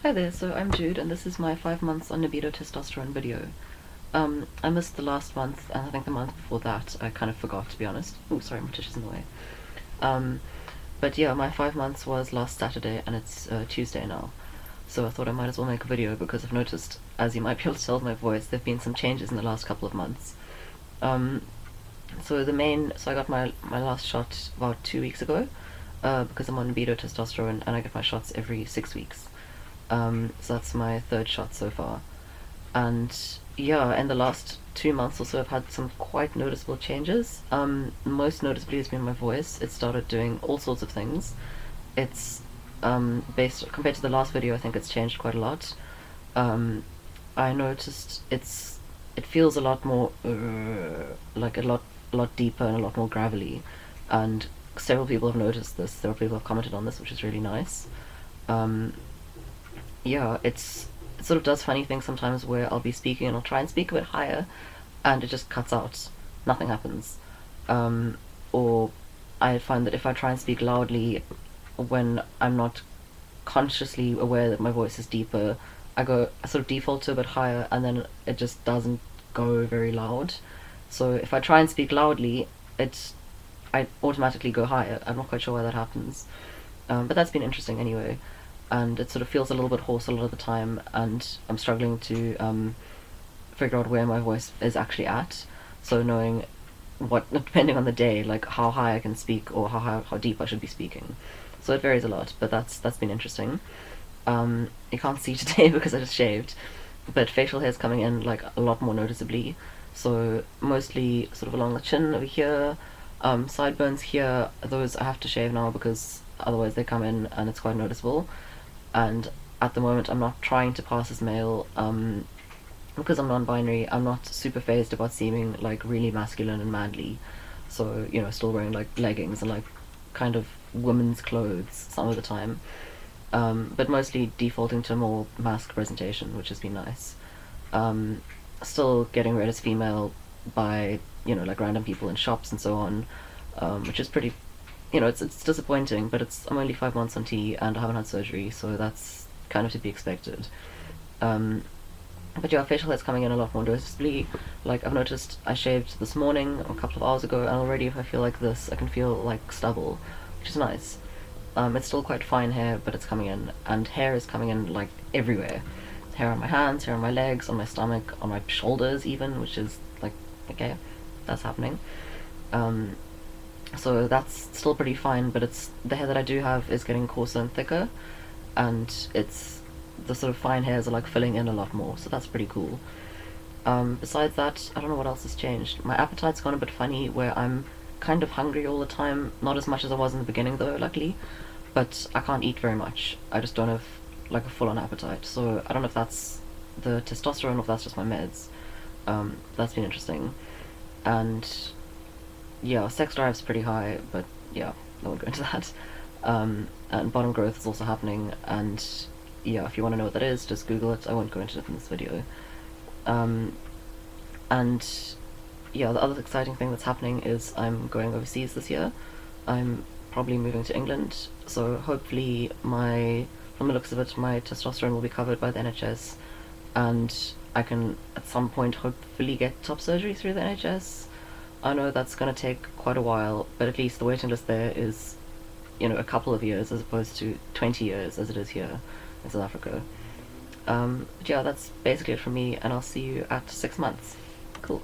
Hi there, so I'm Jude, and this is my 5 months on Nebido Testosterone video. I missed the last month, and I think the month before that I kind of forgot, to be honest. Oh, sorry, my tissue is in the way. But yeah, my 5 months was last Saturday, and it's Tuesday now. So I thought I might as well make a video because I've noticed, as you might be able to tell with my voice, there have been some changes in the last couple of months. So I got my last shot about 2 weeks ago, because I'm on Nebido Testosterone, and I get my shots every 6 weeks. So that's my third shot so far. And yeah, in the last 2 months or so, I've had some quite noticeable changes. Most noticeably has been my voice. It started doing all sorts of things. It's based compared to the last video, I think it's changed quite a lot. I noticed it feels a lot more like a lot deeper and a lot more gravelly, and several people have noticed this. Several people have commented on this, which is really nice. Yeah, it sort of does funny things sometimes where I'll be speaking and I'll try and speak a bit higher, and it just cuts out. Nothing happens. Or I find that if I try and speak loudly when I'm not consciously aware that my voice is deeper, I sort of default to a bit higher, and then it just doesn't go very loud. So if I try and speak loudly, I automatically go higher. I'm not quite sure why that happens. But that's been interesting anyway, and it sort of feels a little bit hoarse a lot of the time, and I'm struggling to figure out where my voice is actually at. So knowing depending on the day, like how high I can speak or how deep I should be speaking. So it varies a lot, but that's been interesting. You can't see today because I just shaved, but facial hair's coming in like a lot more noticeably. So mostly sort of along the chin over here, sideburns here. Those I have to shave now because otherwise they come in and it's quite noticeable. And at the moment, I'm not trying to pass as male. Because I'm non-binary, I'm not super phased about seeming like really masculine and manly. So still wearing like leggings and like kind of women's clothes some of the time. But mostly defaulting to a more masked presentation, which has been nice. Still getting read as female by like random people in shops and so on, which is pretty. It's disappointing, but I'm only 5 months on T and I haven't had surgery, so that's kind of to be expected. But yeah, facial hair's coming in a lot more noticeably. Like I've noticed, I shaved this morning a couple of hours ago, and already if I feel like this, I can feel like stubble, which is nice. It's still quite fine hair, but it's coming in, and hair is coming in like everywhere. Hair on my hands, hair on my legs, on my stomach, on my shoulders even, which is like, okay, that's happening. So that's still pretty fine, but the hair that I do have is getting coarser and thicker, and the sort of fine hairs are like filling in a lot more, so that's pretty cool. Besides that, I don't know what else has changed. My appetite's gone a bit funny, where I'm kind of hungry all the time. Not as much as I was in the beginning though, luckily, but I can't eat very much. I just don't have like a full-on appetite, so I don't know if that's the testosterone or if that's just my meds. That's been interesting. And yeah, sex drive's pretty high, but yeah, I won't go into that. And bottom growth is also happening, and yeah, if you want to know what that is, just Google it. I won't go into it in this video. And yeah, the other exciting thing that's happening is I'm going overseas this year. I'm probably moving to England, so hopefully from the looks of it, my testosterone will be covered by the NHS, and I can at some point hopefully get top surgery through the NHS. I know that's going to take quite a while, but at least the waiting list there is, a couple of years as opposed to 20 years as it is here in South Africa. But yeah, that's basically it from me, and I'll see you at 6 months. Cool.